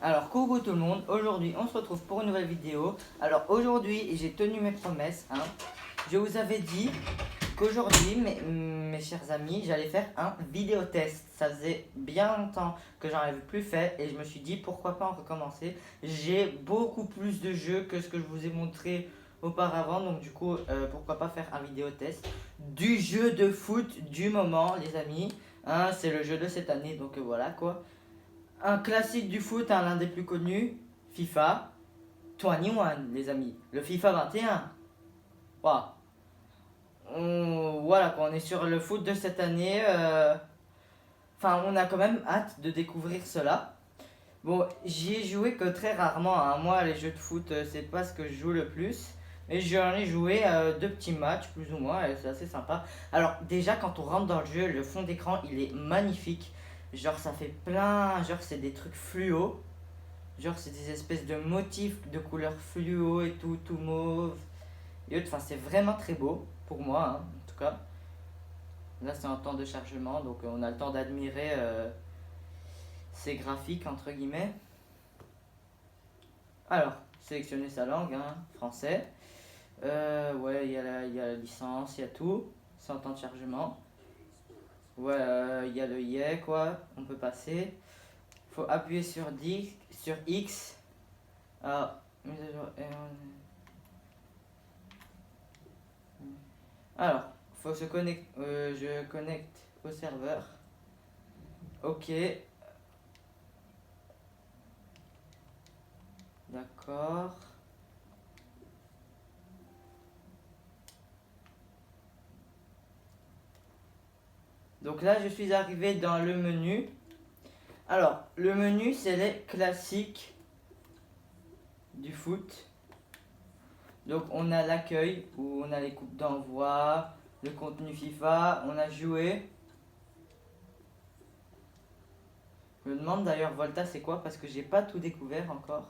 Alors coucou tout le monde, aujourd'hui on se retrouve pour une nouvelle vidéo. Alors aujourd'hui j'ai tenu mes promesses, Je vous avais dit qu'aujourd'hui mes chers amis j'allais faire un vidéo test. Ça faisait bien longtemps que j'en avais plus fait et je me suis dit pourquoi pas en recommencer. J'ai beaucoup plus de jeux que ce que je vous ai montré auparavant, donc du coup pourquoi pas faire un vidéo test du jeu de foot du moment les amis. C'est le jeu de cette année, donc voilà quoi. Un classique du foot, l'un des plus connus, FIFA 21, les amis. Le FIFA 21. Wow. Voilà, quoi, on est sur le foot de cette année. Enfin, on a quand même hâte de découvrir cela. Bon, j'y ai joué que très rarement. Moi, les jeux de foot, c'est pas ce que je joue le plus. Mais j'en ai joué deux petits matchs, plus ou moins, et c'est assez sympa. Alors, déjà, quand on rentre dans le jeu, le fond d'écran, il est magnifique. Genre, ça fait plein. Genre, c'est des trucs fluo. Genre, c'est des espèces de motifs de couleurs fluo et tout mauve. Et enfin, c'est vraiment très beau, pour moi, en tout cas. Là, c'est en temps de chargement, donc on a le temps d'admirer ces graphiques, entre guillemets. Alors, sélectionner sa langue, français. Ouais, il y a la licence, il y a tout. C'est en temps de chargement. Ouais, il y a le yeah, quoi. On peut passer. Faut appuyer sur X. Ah, mise à jour. Alors, faut se connecter. Je connecte au serveur. Ok. D'accord. Donc là, je suis arrivé dans le menu. Alors, le menu, c'est les classiques du foot. Donc, on a l'accueil, où on a les coupes d'envoi, le contenu FIFA, on a joué. Je me demande d'ailleurs, Volta, c'est quoi? Parce que j'ai pas tout découvert encore.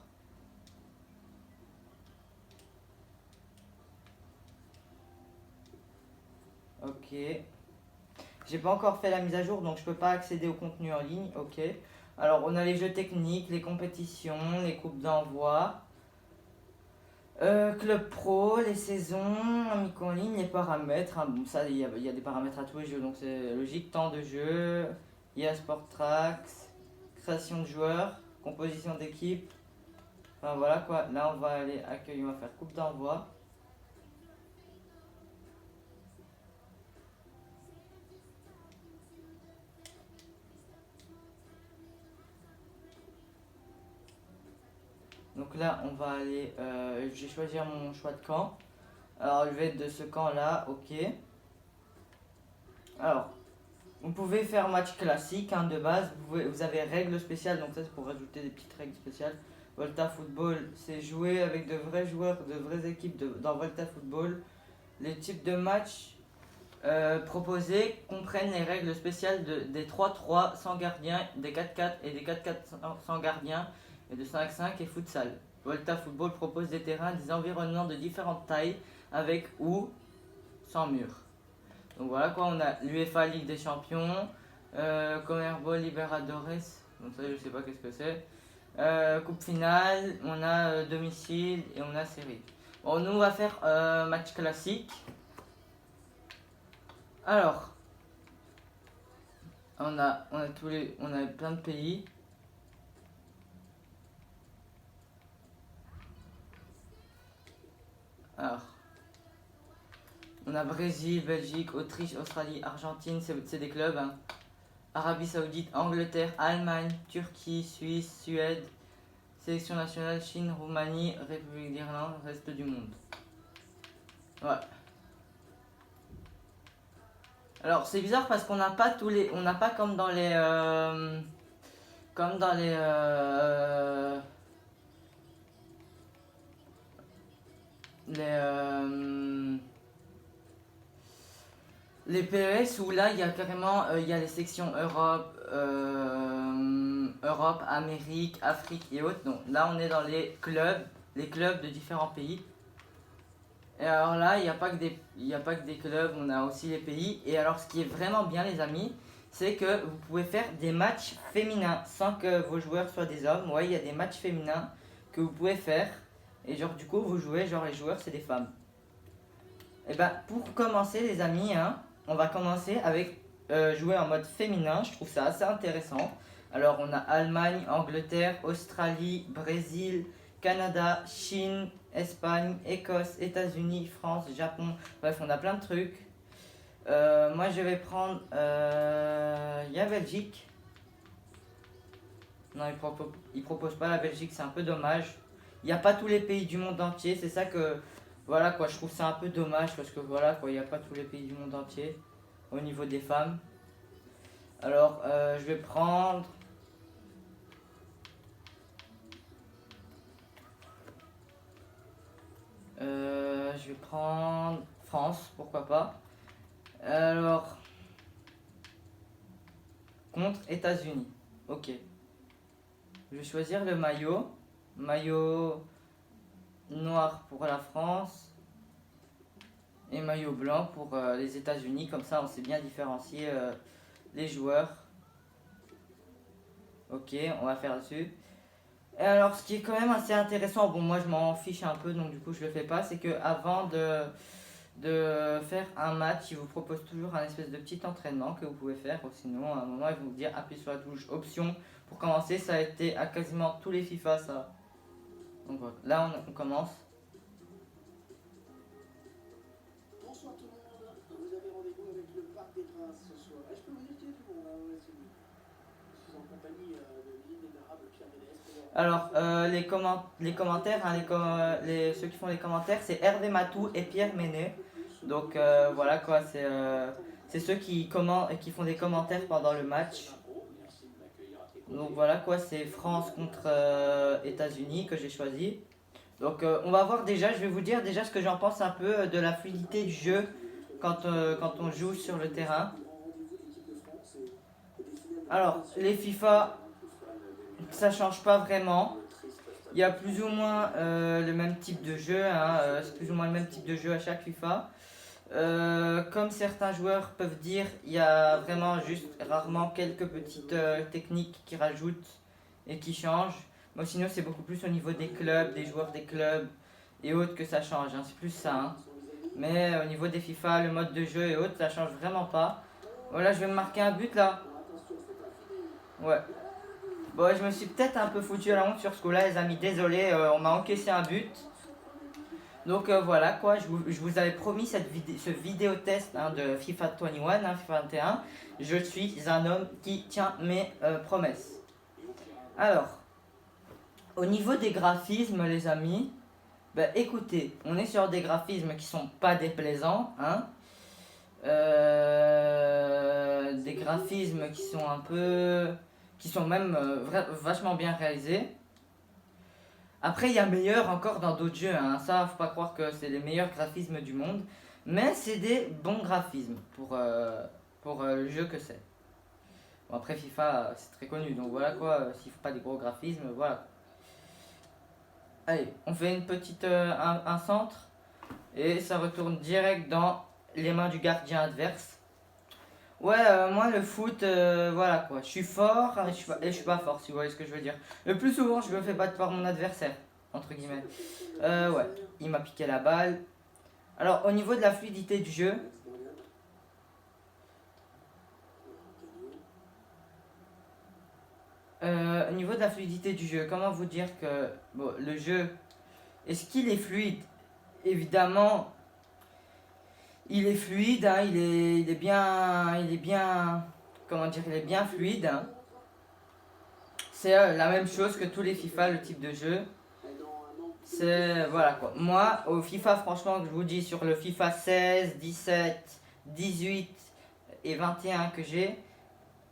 Ok. J'ai pas encore fait la mise à jour, donc je peux pas accéder au contenu en ligne. Ok. Alors, on a les jeux techniques, les compétitions, les coupes d'envoi. Club Pro, les saisons, amico en ligne, les paramètres. Bon, ça, il y a des paramètres à tous les jeux, donc c'est logique. Temps de jeu, il y a Sport Tracks, création de joueurs, composition d'équipe. Enfin voilà quoi. Là, on va aller accueillir, on va faire coupe d'envoi. Donc là, on va aller. Je vais choisir mon choix de camp. Alors, je vais être de ce camp-là, ok. Alors, vous pouvez faire match classique de base. Vous avez règles spéciales, donc ça c'est pour rajouter des petites règles spéciales. Volta Football, c'est jouer avec de vrais joueurs, de vraies équipes dans Volta Football. Les types de matchs proposés comprennent les règles spéciales des 3-3 sans gardien, des 4-4 et des 4-4 sans gardien, et de 5-5 et futsal. Volta Football propose des terrains, des environnements de différentes tailles, avec ou sans mur. Donc voilà quoi, on a l'UEFA Ligue des Champions, Conmebol Libertadores, donc ça je sais pas qu'est-ce que c'est. Coupe finale, on a domicile et on a série. Bon, nous on va faire match classique. Alors, on a plein de pays. Alors, on a Brésil, Belgique, Autriche, Australie, Argentine, c'est des clubs. Arabie Saoudite, Angleterre, Allemagne, Turquie, Suisse, Suède, sélection nationale, Chine, Roumanie, République d'Irlande, reste du monde. Ouais. Alors c'est bizarre parce qu'on n'a pas tous les, on n'a pas comme dans les, comme dans les PES où là il y a carrément il y a les sections Europe, Europe, Amérique, Afrique et autres. Donc là on est dans les clubs de différents pays. Et alors là il n'y a pas que des clubs, on a aussi les pays. Et alors ce qui est vraiment bien les amis, c'est que vous pouvez faire des matchs féminins sans que vos joueurs soient des hommes. Ouais, il y a des matchs féminins que vous pouvez faire. Et genre du coup vous jouez, genre les joueurs c'est des femmes. Et ben pour commencer les amis, hein, on va commencer avec jouer en mode féminin. Je trouve ça assez intéressant. Alors on a Allemagne, Angleterre, Australie, Brésil, Canada, Chine, Espagne, Écosse, États-Unis, France, Japon. Bref, on a plein de trucs. Moi je vais prendre. Il y a Belgique. Non, il propose pas la Belgique, c'est un peu dommage. Il n'y a pas tous les pays du monde entier, c'est ça que. Voilà quoi, je trouve ça un peu dommage parce que voilà quoi, il n'y a pas tous les pays du monde entier au niveau des femmes. Alors je vais prendre. Je vais prendre France, pourquoi pas. Alors, contre États-Unis. Ok. Je vais choisir le maillot. Maillot noir pour la France. Et maillot blanc pour les États-Unis. Comme ça, on sait bien différencier les joueurs. Ok, on va faire dessus. Et alors, ce qui est quand même assez intéressant, bon, moi je m'en fiche un peu, donc du coup je le fais pas, c'est que avant de faire un match, il vous propose toujours un espèce de petit entraînement que vous pouvez faire. Ou sinon, à un moment, ils vont vous dire appuyez sur la touche option pour commencer. Ça a été à quasiment tous les FIFA, ça. Donc voilà, là on commence. Bonsoir tout le monde, vous avez rendez-vous avec le Parc des Princes ce soir. Et je peux vous dire qu'il y a du monde, hein, je suis en compagnie de l'inénarrable Pierre Ménès. Alors, les commentaires, hein, ceux qui font les commentaires, c'est Hervé Matou et Pierre Ménet. Donc voilà quoi, c'est ceux qui font des commentaires pendant le match. Donc voilà quoi, c'est France contre États-Unis que j'ai choisi. Donc on va voir déjà, je vais vous dire déjà ce que j'en pense un peu de la fluidité du jeu quand on joue sur le terrain. Alors, les FIFA, ça change pas vraiment. Il y a plus ou moins le même type de jeu, hein, c'est plus ou moins le même type de jeu à chaque FIFA. Comme certains joueurs peuvent dire, il y a vraiment juste rarement quelques petites techniques qui rajoutent et qui changent. Moi sinon c'est beaucoup plus au niveau des clubs, des joueurs des clubs et autres que ça change, hein, c'est plus ça. Hein. Mais au niveau des FIFA, le mode de jeu et autres, ça change vraiment pas. Voilà, je vais me marquer un but là. Ouais. Bon, je me suis peut-être un peu foutu à la honte sur ce coup-là, les amis. Désolé, on m'a encaissé un but. Donc voilà quoi, je vous avais promis ce vidéo test hein, de FIFA 21, hein, FIFA 21. Je suis un homme qui tient mes promesses. Alors, au niveau des graphismes, les amis, bah, écoutez, on est sur des graphismes qui sont pas déplaisants. Hein. Des graphismes qui sont un peu. Qui sont même vachement bien réalisés. Après, il y a meilleur encore dans d'autres jeux, hein. Ça, faut pas croire que c'est les meilleurs graphismes du monde. Mais c'est des bons graphismes pour le jeu que c'est. Bon, après, FIFA, c'est très connu, donc voilà quoi, s'il faut pas des gros graphismes, voilà. Allez, on fait une petite, un centre, et ça retourne direct dans les mains du gardien adverse. Ouais, moi le foot, voilà quoi, je suis fort et je suis pas fort, si vous voyez ce que je veux dire. Le plus souvent, je me fais battre par mon adversaire, entre guillemets. Ouais, il m'a piqué la balle. Alors, au niveau de la fluidité du jeu, comment vous dire que bon, le jeu, est-ce qu'il est fluide? Évidemment, il est fluide, hein, il est bien, comment dire, il est bien fluide. Hein. C'est la même chose que tous les FIFA, le type de jeu. C'est, voilà quoi. Moi, au FIFA, franchement, je vous dis, sur le FIFA 16, 17, 18 et 21 que j'ai,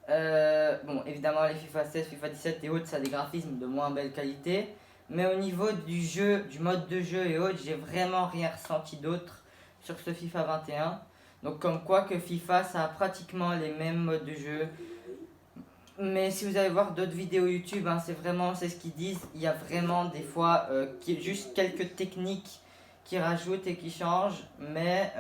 bon, évidemment, les FIFA 16, FIFA 17 et autres, ça a des graphismes de moins belle qualité. Mais au niveau du jeu, du mode de jeu et autres, j'ai vraiment rien ressenti d'autre sur ce FIFA 21. Donc comme quoi que FIFA, ça a pratiquement les mêmes modes de jeu. Mais si vous allez voir d'autres vidéos YouTube, hein, c'est ce qu'ils disent. Il y a vraiment des fois juste quelques techniques qui rajoutent et qui changent. Mais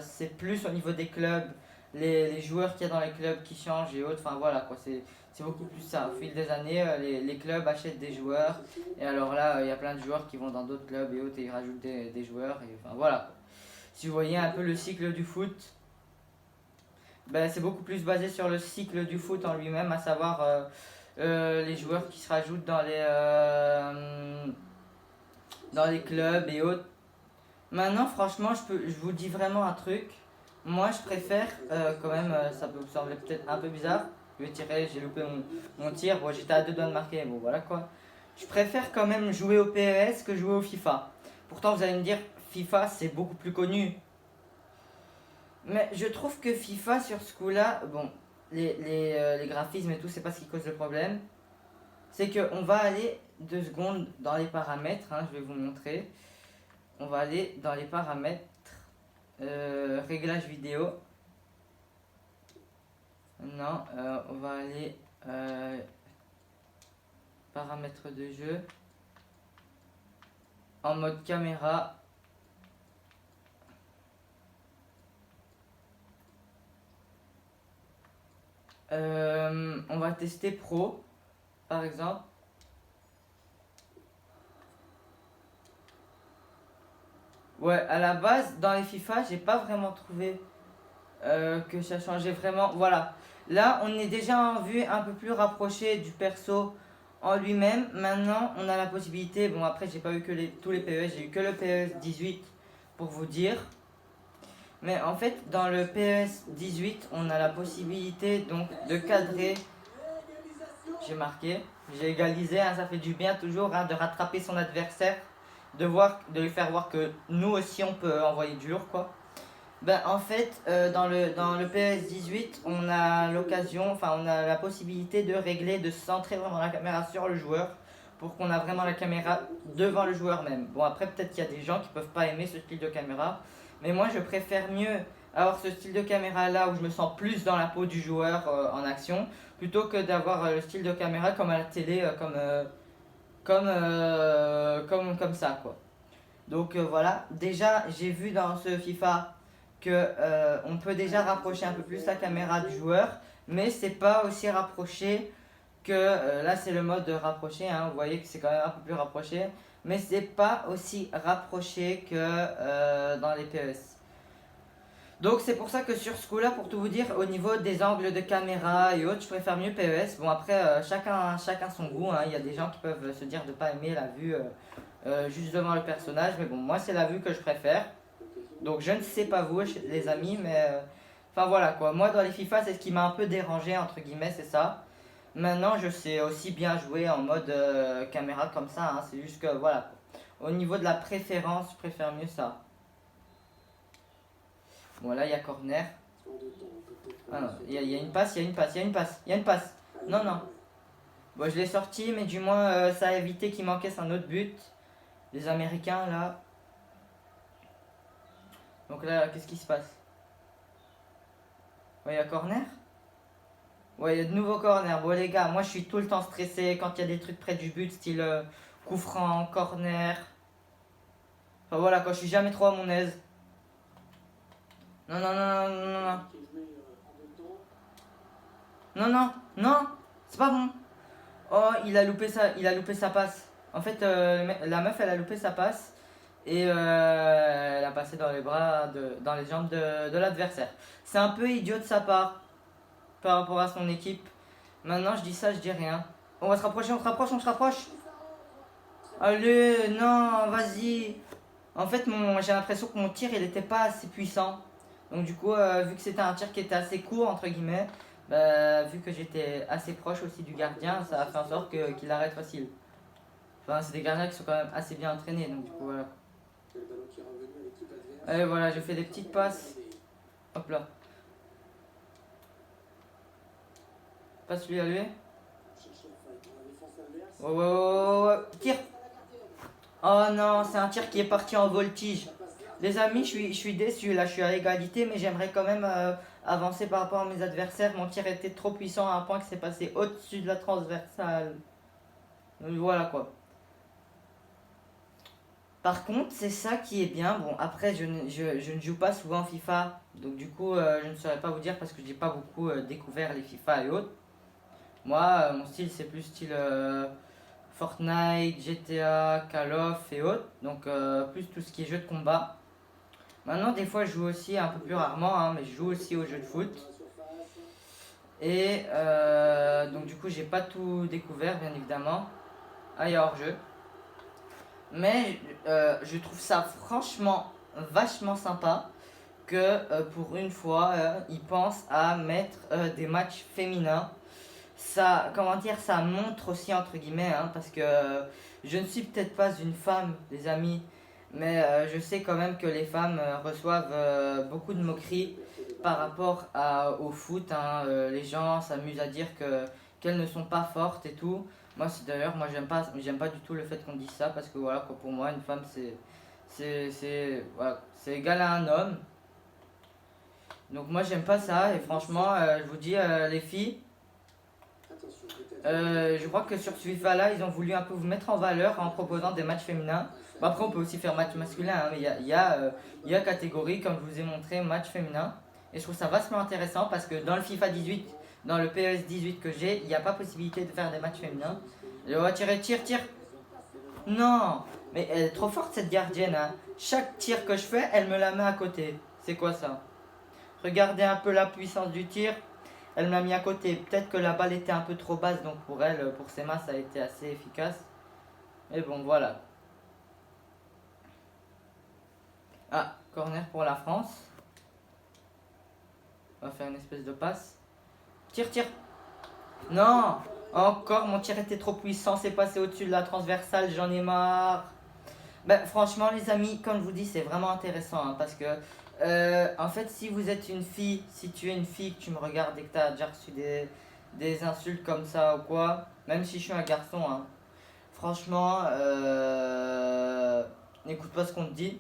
c'est plus au niveau des clubs, les joueurs qu'il y a dans les clubs qui changent et autres. Enfin voilà quoi, c'est beaucoup plus ça. Au fil des années, les clubs achètent des joueurs. Et alors là, il y a plein de joueurs qui vont dans d'autres clubs et autres et ils rajoutent des joueurs. Et enfin voilà quoi. Si vous voyez un peu le cycle du foot, ben, c'est beaucoup plus basé sur le cycle du foot en lui-même, à savoir les joueurs qui se rajoutent dans les clubs et autres. Maintenant, franchement, je vous dis vraiment un truc. Moi, je préfère, quand même, ça peut vous sembler peut-être un peu bizarre. Je vais tirer, j'ai loupé mon tir. Bon, j'étais à 2 doigts de marquer, bon voilà quoi. Je préfère quand même jouer au PES que jouer au FIFA. Pourtant, vous allez me dire, FIFA c'est beaucoup plus connu. Mais je trouve que FIFA sur ce coup-là, bon, les graphismes et tout, c'est pas ce qui cause le problème. C'est qu'on va aller 2 secondes dans les paramètres, hein, je vais vous montrer. On va aller dans les paramètres, réglage vidéo. Non, on va aller paramètres de jeu. En mode caméra. On va tester pro, par exemple. Ouais, à la base, dans les FIFA, j'ai pas vraiment trouvé que ça changeait vraiment. Voilà. Là, on est déjà en vue un peu plus rapproché du perso en lui-même. Maintenant, on a la possibilité. Bon, après, j'ai pas eu que tous les PES, j'ai eu que le PES 18 pour vous dire. Mais en fait, dans le PES 18, on a la possibilité donc de cadrer. J'ai marqué, j'ai égalisé, hein, ça fait du bien toujours hein, de rattraper son adversaire, de lui faire voir que nous aussi on peut envoyer du lourd quoi. Ben, en fait, dans le PS 18, on a l'occasion, enfin on a la possibilité de régler, de centrer vraiment la caméra sur le joueur pour qu'on a vraiment la caméra devant le joueur même. Bon après peut-être qu'il y a des gens qui peuvent pas aimer ce style de caméra, mais moi je préfère mieux avoir ce style de caméra là où je me sens plus dans la peau du joueur en action, plutôt que d'avoir le style de caméra comme à la télé, comme ça quoi. Donc voilà, déjà j'ai vu dans ce FIFA que on peut déjà rapprocher un peu plus la caméra du joueur, mais c'est pas aussi rapproché que là c'est le mode de rapprocher, hein, vous voyez que c'est quand même un peu plus rapproché, mais c'est pas aussi rapproché que dans les PES. Donc c'est pour ça que sur ce coup là, pour tout vous dire, au niveau des angles de caméra et autres, je préfère mieux PES. Bon après, chacun son goût, hein. Il y a des gens qui peuvent se dire de pas aimer la vue juste devant le personnage, mais bon moi c'est la vue que je préfère. Donc je ne sais pas vous les amis, mais enfin voilà quoi, moi dans les FIFA c'est ce qui m'a un peu dérangé entre guillemets, c'est ça. Maintenant je sais aussi bien jouer en mode caméra comme ça, hein. C'est juste que voilà, au niveau de la préférence je préfère mieux ça. Bon là il y a corner. Ah non, il y a une passe, il y a une passe, il y a une passe, il y a une passe. Non non. Bon je l'ai sorti mais du moins ça a évité qu'il m'encaisse un autre but. Les Américains là. Donc là qu'est-ce qui se passe? Ouais il y a corner. Ouais il y a de nouveaux corners. Bon les gars, moi je suis tout le temps stressé quand il y a des trucs près du but, style coup franc, corner. Enfin voilà quoi, je suis jamais trop à mon aise. Non non non non non non. Non, non, non, c'est pas bon. Oh, il a loupé sa passe. En fait, la meuf, elle a loupé sa passe et elle a passé dans les bras, dans les jambes de l'adversaire. C'est un peu idiot de sa part par rapport à son équipe. Maintenant, je dis ça, je dis rien. On va se rapprocher, on se rapproche, on se rapproche. Allez, non, vas-y. En fait, j'ai l'impression que mon tir, il était pas assez puissant. Donc du coup, vu que c'était un tir qui était assez court, entre guillemets, bah, vu que j'étais assez proche aussi du gardien, ça a fait en sorte qu'il arrête facile. Enfin, c'est des gardiens qui sont quand même assez bien entraînés, donc du coup, voilà. Allez, voilà, je fais des petites passes. Hop là. Passe lui à lui. Ouais, ouais, ouais, ouais, ouais. Tire. Oh non, c'est un tir qui est parti en voltige. Les amis, je suis déçu, là je suis à égalité, mais j'aimerais quand même avancer par rapport à mes adversaires. Mon tir était trop puissant à un point que c'est passé au-dessus de la transversale. Donc voilà quoi. Par contre, c'est ça qui est bien. Bon, après, je ne joue pas souvent FIFA, donc du coup, je ne saurais pas vous dire parce que j'ai pas beaucoup découvert les FIFA et autres. Moi, mon style, c'est plus style Fortnite, GTA, Call of et autres, donc plus tout ce qui est jeu de combat. Maintenant, des fois, je joue aussi un peu plus rarement, hein, mais je joue aussi aux jeux de foot. Et donc, du coup, j'ai pas tout découvert, bien évidemment. Ah, il y a hors-jeu. Mais je trouve ça franchement vachement sympa que pour une fois, ils pensent à mettre des matchs féminins. Ça, comment dire, ça montre aussi entre guillemets, hein, parce que je ne suis peut-être pas une femme, les amis, mais je sais quand même que les femmes reçoivent beaucoup de moqueries par rapport au foot, hein. Les gens s'amusent à dire qu'elles ne sont pas fortes et tout. Moi, c'est d'ailleurs, moi j'aime pas du tout le fait qu'on dise ça parce que voilà, quoi, pour moi, une femme voilà, c'est égal à un homme. Donc moi j'aime pas ça et franchement, je vous dis les filles. Je crois que sur ce FIFA là, ils ont voulu un peu vous mettre en valeur en proposant des matchs féminins. Bon, après, on peut aussi faire match masculin, hein, mais il y a catégorie, comme je vous ai montré, match féminin. Et je trouve ça vachement intéressant parce que dans le FIFA 18, dans le PES 18 que j'ai, il n'y a pas possibilité de faire des matchs féminins. Et on va tirer, tire. Non, mais elle est trop forte cette gardienne, hein. Chaque tir que je fais, elle me la met à côté. C'est quoi ça? Regardez un peu la puissance du tir. Elle me l'a mis à côté. Peut-être que la balle était un peu trop basse, donc pour elle, pour ses mains, ça a été assez efficace. Mais bon, voilà. Ah, corner pour la France. On va faire une espèce de passe. Tire. Non, encore, mon tir était trop puissant. C'est passé au-dessus de la transversale. J'en ai marre. Ben, franchement, les amis, comme je vous dis, c'est vraiment intéressant, hein, parce que en fait, si vous êtes une fille, si tu es une fille, que tu me regardes et que tu as déjà reçu des insultes comme ça ou quoi, même si je suis un garçon, hein, franchement, n'écoute pas ce qu'on te dit.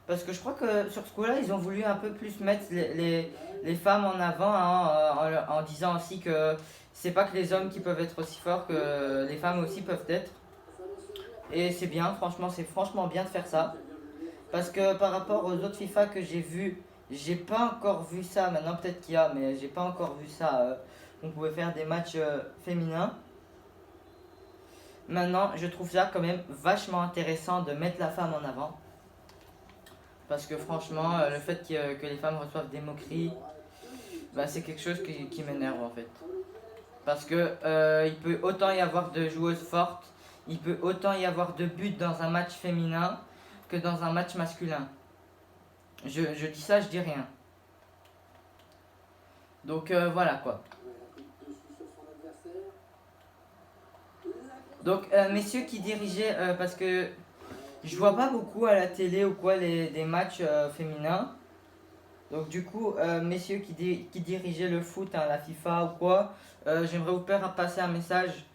Parce que je crois que sur ce coup-là, ils ont voulu un peu plus mettre les femmes en avant, hein, en disant aussi que c'est pas que les hommes qui peuvent être aussi forts, que les femmes aussi peuvent être. Et c'est bien, franchement, c'est franchement bien de faire ça. Parce que par rapport aux autres FIFA que j'ai vus, j'ai pas encore vu ça. Maintenant, peut-être qu'il y a, mais j'ai pas encore vu ça. On pouvait faire des matchs féminins. Maintenant, je trouve ça quand même vachement intéressant de mettre la femme en avant. Parce que franchement, le fait que les femmes reçoivent des moqueries, bah, c'est quelque chose qui m'énerve en fait. Parce que il peut autant y avoir de joueuses fortes, il peut autant y avoir de buts dans un match féminin que dans un match masculin. Je dis ça, je dis rien. Donc voilà quoi. Donc messieurs qui dirigeaient, parce que je vois pas beaucoup à la télé ou quoi des matchs féminins. Donc du coup, messieurs qui dirigeaient le foot, hein, la FIFA ou quoi, j'aimerais vous faire passer un message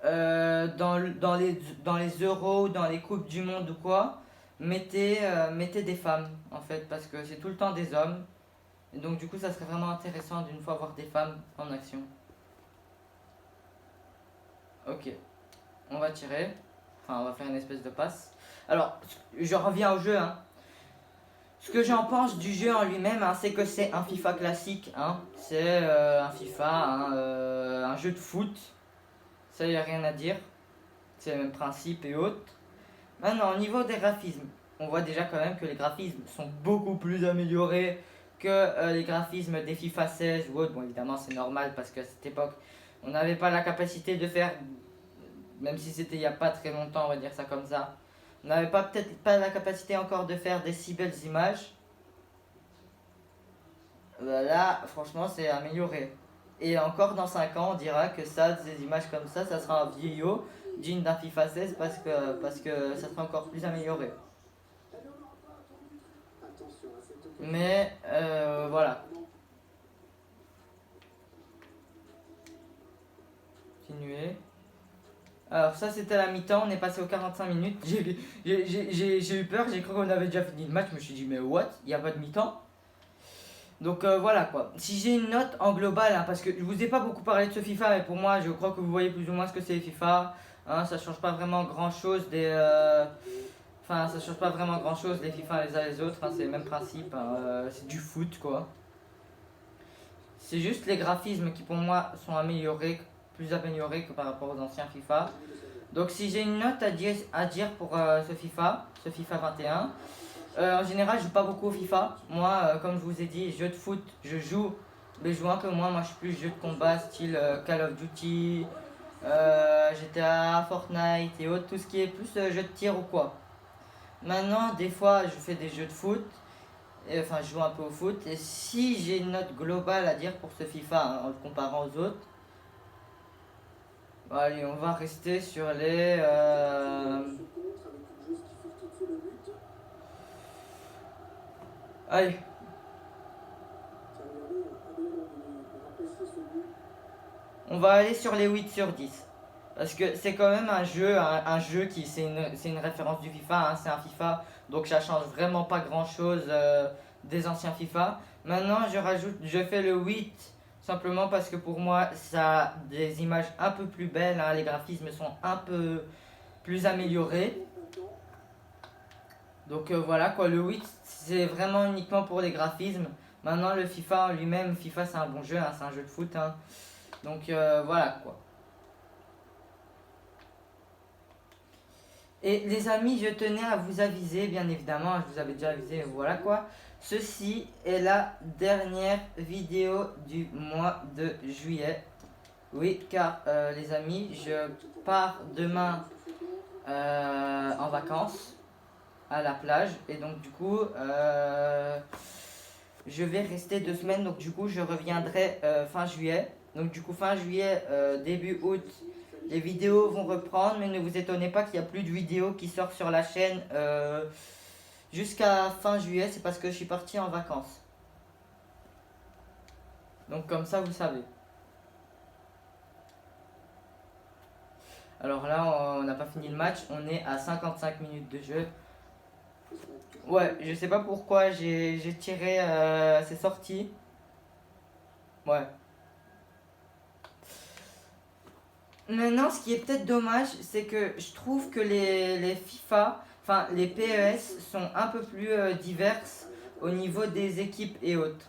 dans les euros, dans les coupes du monde ou quoi, mettez des femmes en fait, parce que c'est tout le temps des hommes. Et donc du coup, ça serait vraiment intéressant d'une fois voir des femmes en action. Ok, on va tirer. Enfin, on va faire une espèce de passe. Alors, je reviens au jeu, hein. Ce que j'en pense du jeu en lui-même, hein, c'est que c'est un FIFA classique, hein. C'est un FIFA, hein, un jeu de foot. Ça, il n'y a rien à dire. C'est le même principe et autres. Maintenant, au niveau des graphismes, on voit déjà quand même que les graphismes sont beaucoup plus améliorés que les graphismes des FIFA 16 ou autres. Bon, évidemment, c'est normal parce qu'à cette époque, on n'avait pas la capacité de faire, même si c'était il n'y a pas très longtemps, on va dire ça comme ça, on n'avait peut-être pas la capacité encore de faire des si belles images. Là, franchement, c'est amélioré. Et encore dans 5 ans, on dira que ça, des images comme ça sera un vieillot digne d'un FIFA 16 parce que ça sera encore plus amélioré. Mais voilà. Continuer. Alors ça c'était la mi-temps, on est passé aux 45 minutes. J'ai eu peur, j'ai cru qu'on avait déjà fini le match, je me suis dit mais what, il n'y a pas de mi-temps. Donc voilà quoi. Si j'ai une note en global, hein, parce que je vous ai pas beaucoup parlé de ce FIFA, mais pour moi je crois que vous voyez plus ou moins ce que c'est FIFA. Hein, ça change pas vraiment grand chose Enfin, ça change pas vraiment grand chose les FIFA les uns les autres, hein, c'est le même principe, hein, c'est du foot quoi. C'est juste les graphismes qui pour moi sont améliorés, plus améliorés que par rapport aux anciens FIFA. Donc si j'ai une note à dire pour ce FIFA 21, en général je joue pas beaucoup au FIFA. Moi, comme je vous ai dit, jeu de foot, je joue, mais je joue un peu moins. Moi je suis plus jeu de combat style Call of Duty, GTA, Fortnite et autres, tout ce qui est plus jeu de tir ou quoi. Maintenant, des fois, je fais des jeux de foot, et, enfin, je joue un peu au foot, et si j'ai une note globale à dire pour ce FIFA, hein, en le comparant aux autres, bon, allez, on va rester sur les... Allez, on va aller sur les 8 sur 10. Parce que c'est quand même un jeu qui, c'est une référence du FIFA, hein, c'est un FIFA, donc ça change vraiment pas grand chose des anciens FIFA. Maintenant, je fais le 8 simplement parce que pour moi, ça a des images un peu plus belles, hein, les graphismes sont un peu plus améliorés. Donc voilà quoi, le 8 c'est vraiment uniquement pour les graphismes. Maintenant, le FIFA en lui-même, FIFA c'est un bon jeu, hein, c'est un jeu de foot. Hein. Donc voilà quoi. Et les amis, je tenais à vous aviser, bien évidemment, je vous avais déjà avisé, voilà quoi. Ceci est la dernière vidéo du mois de juillet. Oui, car les amis, je pars demain en vacances à la plage. Et donc du coup, je vais rester 2 semaines. Donc du coup, je reviendrai fin juillet. Donc du coup, fin juillet, début août. Les vidéos vont reprendre, mais ne vous étonnez pas qu'il n'y a plus de vidéos qui sortent sur la chaîne jusqu'à fin juillet. C'est parce que je suis parti en vacances. Donc comme ça, vous savez. Alors là, on n'a pas fini le match. On est à 55 minutes de jeu. Ouais, je sais pas pourquoi j'ai tiré c'est sorti. Ouais. Maintenant, ce qui est peut-être dommage, c'est que je trouve que les FIFA, enfin les PES sont un peu plus diverses au niveau des équipes et autres.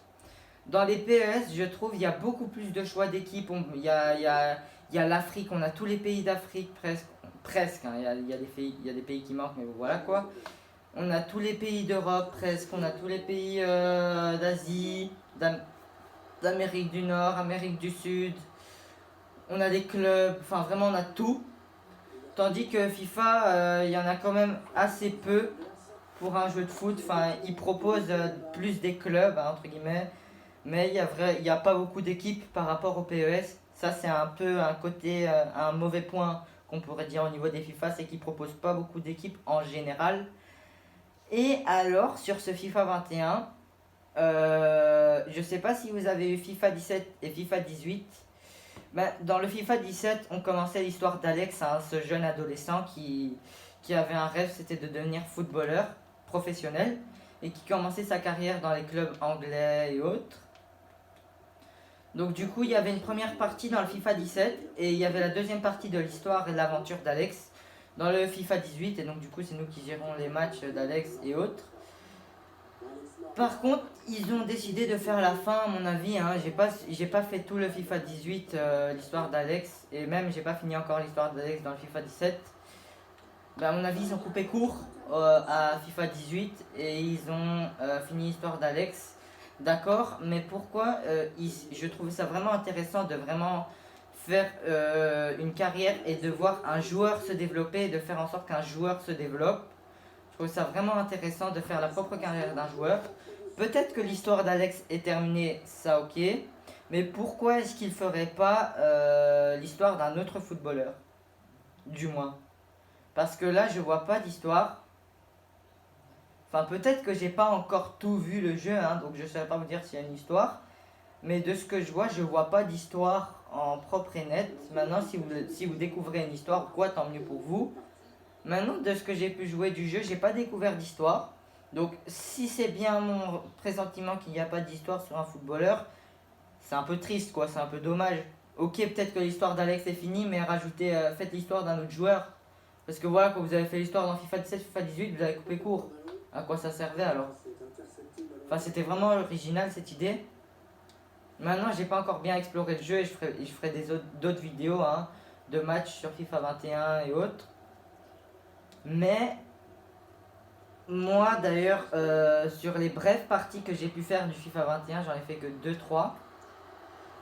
Dans les PES, je trouve il y a beaucoup plus de choix d'équipes. Il y a l'Afrique, on a tous les pays d'Afrique presque. Hein, il y a des pays qui manquent, mais voilà quoi. On a tous les pays d'Europe presque, on a tous les pays d'Asie, d'Amérique du Nord, Amérique du Sud. On a des clubs, enfin vraiment on a tout. Tandis que FIFA, il y en a quand même assez peu pour un jeu de foot. Enfin, ils proposent plus des clubs, hein, entre guillemets. Mais il y a pas beaucoup d'équipes par rapport au PES. Ça, c'est un peu un côté, un mauvais point qu'on pourrait dire au niveau des FIFA, c'est qu'ils proposent pas beaucoup d'équipes en général. Et alors, sur ce FIFA 21, je sais pas si vous avez eu FIFA 17 et FIFA 18. Ben, dans le FIFA 17, on commençait l'histoire d'Alex, hein, ce jeune adolescent qui avait un rêve, c'était de devenir footballeur professionnel et qui commençait sa carrière dans les clubs anglais et autres. Donc du coup, il y avait une première partie dans le FIFA 17 et il y avait la deuxième partie de l'histoire et de l'aventure d'Alex dans le FIFA 18. Et donc du coup, c'est nous qui gérons les matchs d'Alex et autres. Par contre, ils ont décidé de faire la fin, à mon avis. Hein. J'ai pas fait tout le FIFA 18, l'histoire d'Alex, et même j'ai pas fini encore l'histoire d'Alex dans le FIFA 17. Ben, à mon avis, ils ont coupé court à FIFA 18 et ils ont fini l'histoire d'Alex. D'accord, mais pourquoi je trouvais ça vraiment intéressant de vraiment faire une carrière et de voir un joueur se développer et de faire en sorte qu'un joueur se développe. Je trouve ça vraiment intéressant de faire la propre carrière d'un joueur. Peut-être que l'histoire d'Alex est terminée, ça ok. Mais pourquoi est-ce qu'il ne ferait pas l'histoire d'un autre footballeur? Du moins. Parce que là, je vois pas d'histoire. Enfin, peut-être que j'ai pas encore tout vu le jeu, hein, donc je ne saurais pas vous dire s'il y a une histoire. Mais de ce que je vois pas d'histoire en propre et net. Maintenant, si vous découvrez une histoire ou quoi, tant mieux pour vous. Maintenant, de ce que j'ai pu jouer du jeu, j'ai pas découvert d'histoire. Donc, si c'est bien mon pressentiment qu'il n'y a pas d'histoire sur un footballeur, c'est un peu triste, quoi. C'est un peu dommage. Ok, peut-être que l'histoire d'Alex est finie, mais faites l'histoire d'un autre joueur. Parce que voilà, quand vous avez fait l'histoire dans FIFA 17, FIFA 18, vous avez coupé court. À quoi ça servait alors? Enfin, c'était vraiment original cette idée. Maintenant, j'ai pas encore bien exploré le jeu et je ferai d'autres vidéos hein, de matchs sur FIFA 21 et autres. Mais moi d'ailleurs, sur les brèves parties que j'ai pu faire du FIFA 21, j'en ai fait que 2-3.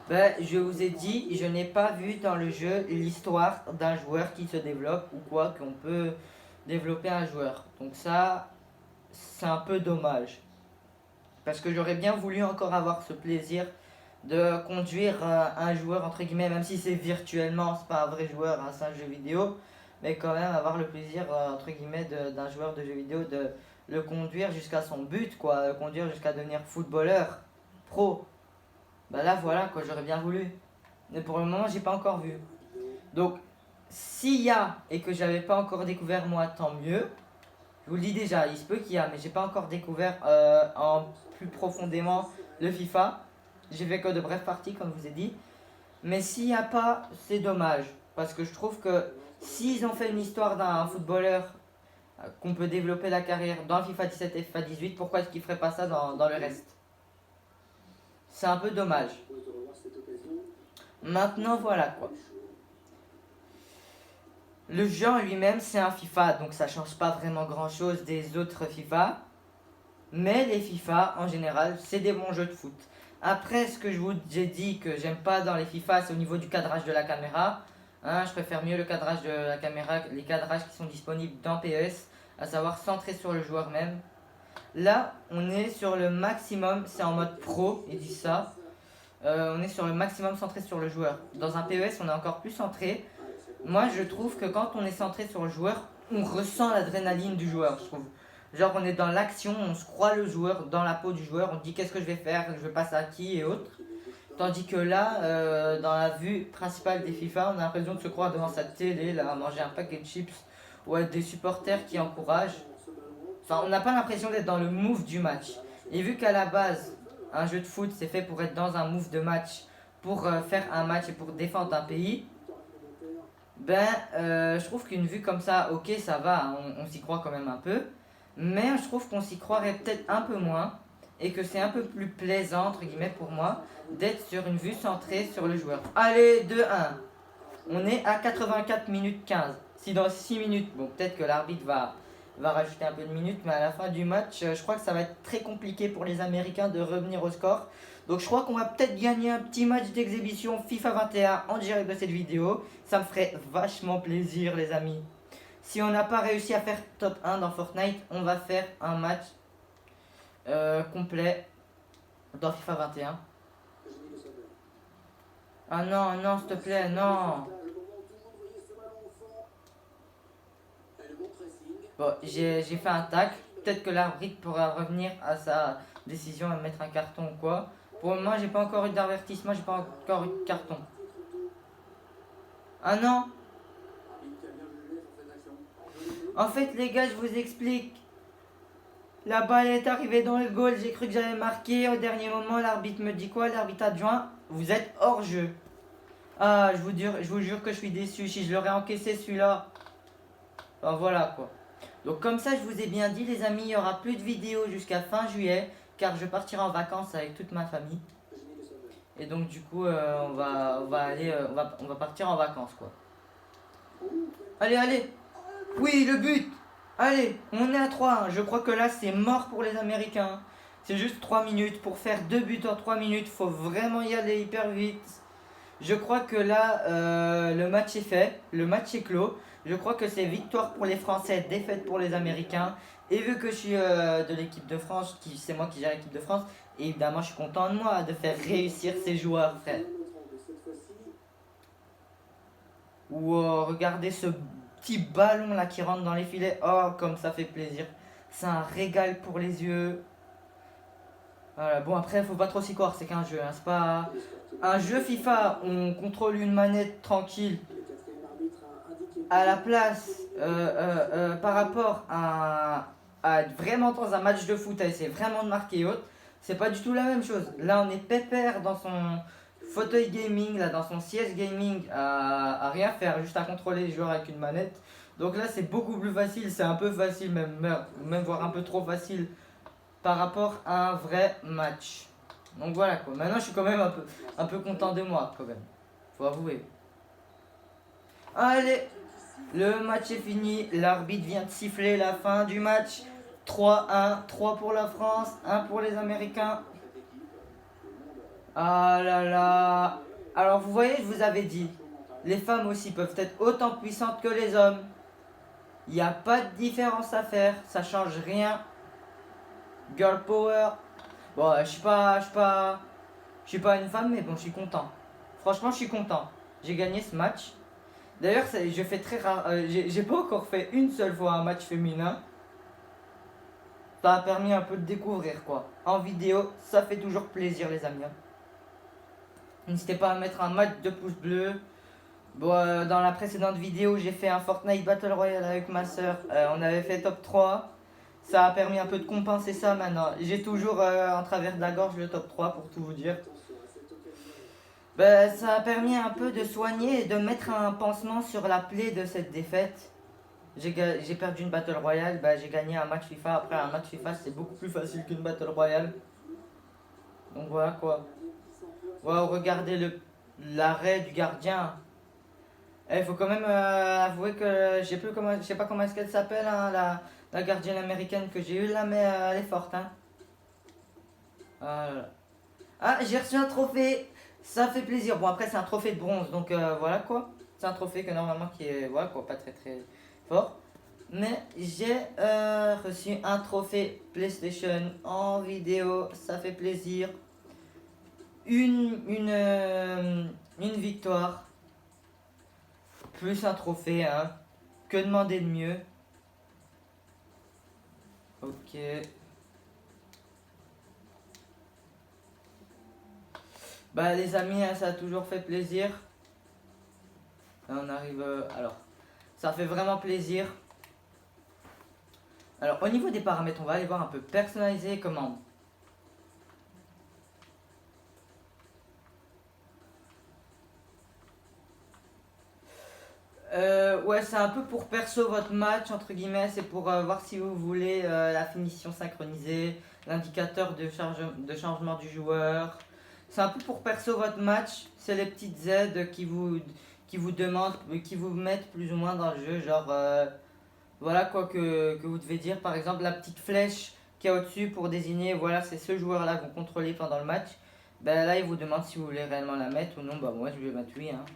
Ben, je vous ai dit, je n'ai pas vu dans le jeu l'histoire d'un joueur qui se développe ou quoi, qu'on peut développer un joueur. Donc ça, c'est un peu dommage. Parce que j'aurais bien voulu encore avoir ce plaisir de conduire un joueur, entre guillemets, même si c'est virtuellement, c'est pas un vrai joueur, hein, c'est un jeu vidéo. Mais quand même avoir le plaisir, entre guillemets, d'un joueur de jeu vidéo, de le conduire jusqu'à son but, quoi. Le conduire jusqu'à devenir footballeur, pro. Bah là voilà quoi, j'aurais bien voulu. Mais pour le moment j'ai pas encore vu. Donc s'il y a et que j'avais pas encore découvert moi, tant mieux. Je vous le dis déjà, il se peut qu'il y a, mais j'ai pas encore découvert en plus profondément le FIFA. J'ai fait que de brèves parties comme je vous ai dit. Mais s'il n'y a pas, c'est dommage. Parce que je trouve que s'ils ont fait une histoire d'un footballeur qu'on peut développer la carrière dans FIFA 17 et FIFA 18, pourquoi est-ce qu'ils feraient pas ça dans le reste? C'est un peu dommage. Maintenant, voilà quoi. Le jeu en lui-même, c'est un FIFA, donc ça change pas vraiment grand-chose des autres FIFA. Mais les FIFA, en général, c'est des bons jeux de foot. Après, ce que j'ai dit que j'aime pas dans les FIFA, c'est au niveau du cadrage de la caméra. Hein, je préfère mieux le cadrage de la caméra, les cadrages qui sont disponibles dans PES, à savoir centré sur le joueur même. Là, on est sur le maximum, c'est en mode pro, ils disent ça. On est sur le maximum centré sur le joueur. Dans un PES, on est encore plus centré. Moi, je trouve que quand on est centré sur le joueur, on ressent l'adrénaline du joueur, je trouve. Genre, on est dans l'action, on se croit le joueur, dans la peau du joueur, on dit qu'est-ce que je vais faire, je vais passer à qui et autres. Tandis que là, dans la vue principale des FIFA, on a l'impression de se croire devant sa télé, là, à manger un paquet de chips, ou être des supporters qui encouragent. Enfin, on n'a pas l'impression d'être dans le move du match. Et vu qu'à la base, un jeu de foot, c'est fait pour être dans un move de match, pour faire un match et pour défendre un pays, ben, je trouve qu'une vue comme ça, ok, ça va, on s'y croit quand même un peu, mais je trouve qu'on s'y croirait peut-être un peu moins, et que c'est un peu plus plaisant, entre guillemets, pour moi, d'être sur une vue centrée sur le joueur. Allez, 2-1. On est à 84 minutes 15. Si dans 6 minutes, bon, peut-être que l'arbitre va rajouter un peu de minutes, mais à la fin du match, je crois que ça va être très compliqué pour les Américains de revenir au score. Donc je crois qu'on va peut-être gagner un petit match d'exhibition FIFA 21 en direct de cette vidéo. Ça me ferait vachement plaisir les amis. Si on n'a pas réussi à faire top 1 dans Fortnite, on va faire un match complet dans FIFA 21. Ah non, non, s'il te plaît, non. Bon, j'ai fait un tac. Peut-être que l'arbitre pourra revenir à sa décision et mettre un carton ou quoi. Pour le moment, j'ai pas encore eu d'avertissement, j'ai pas encore eu de carton. Ah non. En fait, les gars, je vous explique. La balle est arrivée dans le goal, j'ai cru que j'avais marqué. Au dernier moment, l'arbitre me dit quoi? L'arbitre adjoint, vous êtes hors jeu. Ah, je vous jure que je suis déçu. Si je l'aurais encaissé celui-là. Enfin, voilà quoi. Donc comme ça, je vous ai bien dit les amis, il n'y aura plus de vidéos jusqu'à fin juillet. Car je partirai en vacances avec toute ma famille. Et donc du coup, on va partir en vacances quoi. Allez, allez. Oui, le but. Allez, on est à 3. Je crois que là, c'est mort pour les Américains. C'est juste 3 minutes. Pour faire 2 buts en 3 minutes, faut vraiment y aller hyper vite. Je crois que là, le match est fait. Le match est clos. Je crois que c'est victoire pour les Français, défaite pour les Américains. Et vu que je suis de l'équipe de France, c'est moi qui gère l'équipe de France, évidemment, je suis content de moi de faire réussir ces joueurs, frère. Wow, regardez ce petit ballon là qui rentre dans les filets. Oh, comme ça fait plaisir. C'est un régal pour les yeux. Voilà, bon après, faut pas trop s'y croire, c'est qu'un jeu. Hein. C'est pas un jeu FIFA, on contrôle une manette tranquille. À la place, par rapport à être vraiment dans un match de foot, à essayer vraiment de marquer et autres, c'est pas du tout la même chose. Là, on est pépère dans son fauteuil gaming, là, dans son siège gaming, à rien faire, juste à contrôler les joueurs avec une manette. Donc là c'est beaucoup plus facile, c'est un peu facile même voire un peu trop facile par rapport à un vrai match. Donc voilà quoi, maintenant je suis quand même un peu content de moi quand même, faut avouer. Allez, le match est fini, l'arbitre vient de siffler la fin du match. 3-1, 3 pour la France, 1 pour les Américains. Ah là là. Alors vous voyez, je vous avais dit, les femmes aussi peuvent être autant puissantes que les hommes. Il n'y a pas de différence à faire, ça change rien. Girl power. Bon, je suis pas une femme, mais bon, je suis content. Franchement, je suis content. J'ai gagné ce match. D'ailleurs, je fais très rare. J'ai pas encore fait une seule fois un match féminin. Ça a permis un peu de découvrir quoi. En vidéo, ça fait toujours plaisir, les amis. N'hésitez pas à mettre un max de pouces bleus. Bon, dans la précédente vidéo, j'ai fait un Fortnite Battle Royale avec ma soeur. On avait fait top 3. Ça a permis un peu de compenser ça maintenant. J'ai toujours en travers de la gorge le top 3 pour tout vous dire. Ben, ça a permis un peu de soigner et de mettre un pansement sur la plaie de cette défaite. J'ai perdu une Battle Royale, ben, j'ai gagné un match FIFA. Après, un match FIFA, c'est beaucoup plus facile qu'une Battle Royale. Donc voilà quoi. Wow, regardez l'arrêt du gardien. Il faut quand même avouer que je sais pas comment est-ce qu'elle s'appelle, hein, la gardienne américaine que j'ai eue là, mais elle est forte. Hein. Ah, j'ai reçu un trophée. Ça fait plaisir. Bon, après, c'est un trophée de bronze, donc voilà quoi. C'est un trophée que normalement qui est voilà, quoi, pas très très fort. Mais j'ai reçu un trophée PlayStation en vidéo. Ça fait plaisir. Une victoire. Plus un trophée, hein. Que demander de mieux? Ok. Bah les amis, hein, ça a toujours fait plaisir. Là, on arrive... alors, ça fait vraiment plaisir. Alors, au niveau des paramètres, on va aller voir un peu personnaliser comment. Ouais, c'est un peu pour perso votre match, entre guillemets. C'est pour voir si vous voulez la finition synchronisée, l'indicateur de changement du joueur. C'est un peu pour perso votre match. C'est les petites aides qui vous demandent, qui vous mettent plus ou moins dans le jeu. Genre, voilà quoi que vous devez dire. Par exemple, la petite flèche qui est au-dessus pour désigner, voilà, c'est ce joueur-là que vous contrôlez pendant le match. Ben là, il vous demande si vous voulez réellement la mettre ou non. Bah, moi, je vais mettre oui. Hein.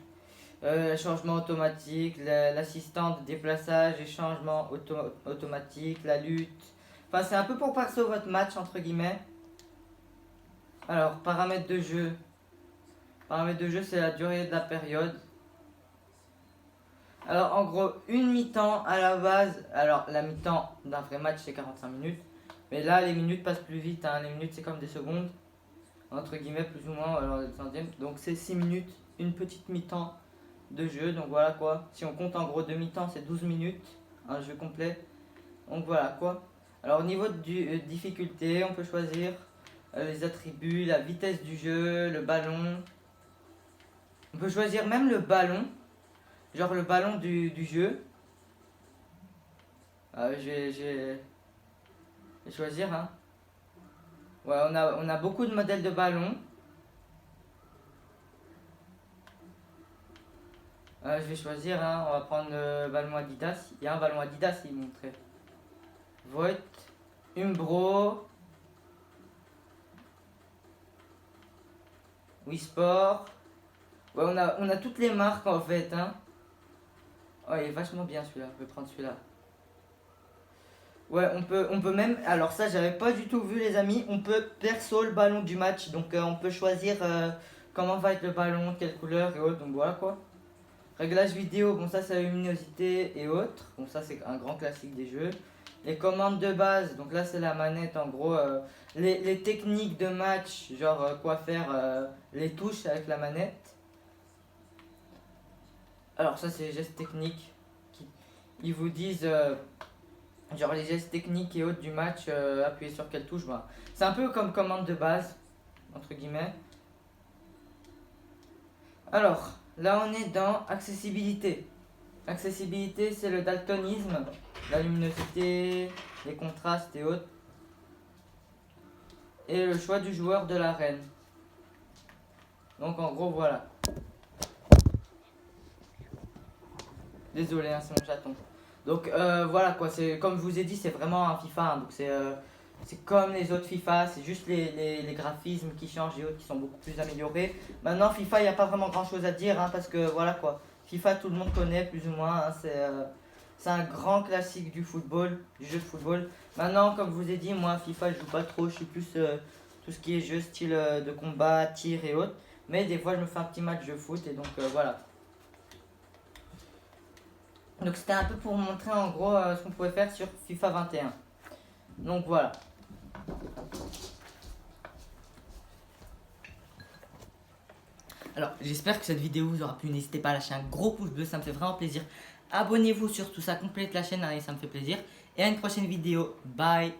Changement automatique, l'assistant de déplaçage et changement automatique, la lutte. Enfin, c'est un peu pour perso votre match, entre guillemets. Alors, paramètres de jeu. Paramètres de jeu, c'est la durée de la période. Alors, en gros, une mi-temps à la base. Alors, la mi-temps d'un vrai match, c'est 45 minutes. Mais là, les minutes passent plus vite. Hein. Les minutes, c'est comme des secondes. Entre guillemets, plus ou moins. Alors, des centièmes. Donc, c'est 6 minutes. Une petite mi-temps de jeu, donc voilà quoi. Si on compte en gros de mi-temps, c'est 12 minutes, un jeu complet. Donc voilà quoi. Alors au niveau de difficulté, on peut choisir les attributs, la vitesse du jeu, le ballon. On peut choisir même le ballon, genre le ballon du jeu. Je vais choisir, hein. Ouais, on a beaucoup de modèles de ballons. Je vais choisir, hein, on va prendre le ballon Adidas. Il y a un ballon Adidas, il montrait. Voigt, Umbro, Wii Sport. Ouais, on a toutes les marques en fait. Hein. Oh, il est vachement bien celui-là, je vais prendre celui-là. Ouais, on peut même. Alors, ça, j'avais pas du tout vu, les amis. On peut perso le ballon du match. Donc, on peut choisir comment va être le ballon, quelle couleur et autres. Donc, voilà quoi. Réglage vidéo, bon ça c'est la luminosité et autres. Bon ça c'est un grand classique des jeux. Les commandes de base, donc là c'est la manette en gros. Les techniques de match, genre quoi faire, les touches avec la manette. Alors ça c'est les gestes techniques. Ils vous disent genre les gestes techniques et autres du match, appuyer sur quelle touche. Bah. C'est un peu comme commande de base, entre guillemets. Alors... là, on est dans accessibilité. Accessibilité, c'est le daltonisme, la luminosité, les contrastes et autres. Et le choix du joueur de l'arène. Donc en gros voilà. Désolé, hein, c'est mon chaton. Donc voilà quoi, c'est comme je vous ai dit, c'est vraiment un FIFA. Hein, donc c'est comme les autres FIFA, c'est juste les graphismes qui changent et autres qui sont beaucoup plus améliorés. Maintenant FIFA, il n'y a pas vraiment grand chose à dire hein, parce que voilà quoi. FIFA, tout le monde connaît plus ou moins. Hein, c'est un grand classique du football, du jeu de football. Maintenant, comme je vous ai dit, moi FIFA, je joue pas trop, je suis plus tout ce qui est jeu style de combat, tir et autres. Mais des fois, je me fais un petit match de foot et donc voilà. Donc c'était un peu pour vous montrer en gros ce qu'on pouvait faire sur FIFA 21. Donc voilà. Alors j'espère que cette vidéo vous aura plu. N'hésitez pas à lâcher un gros pouce bleu, ça me fait vraiment plaisir. Abonnez-vous surtout, ça complète la chaîne hein, et ça me fait plaisir. Et à une prochaine vidéo. Bye.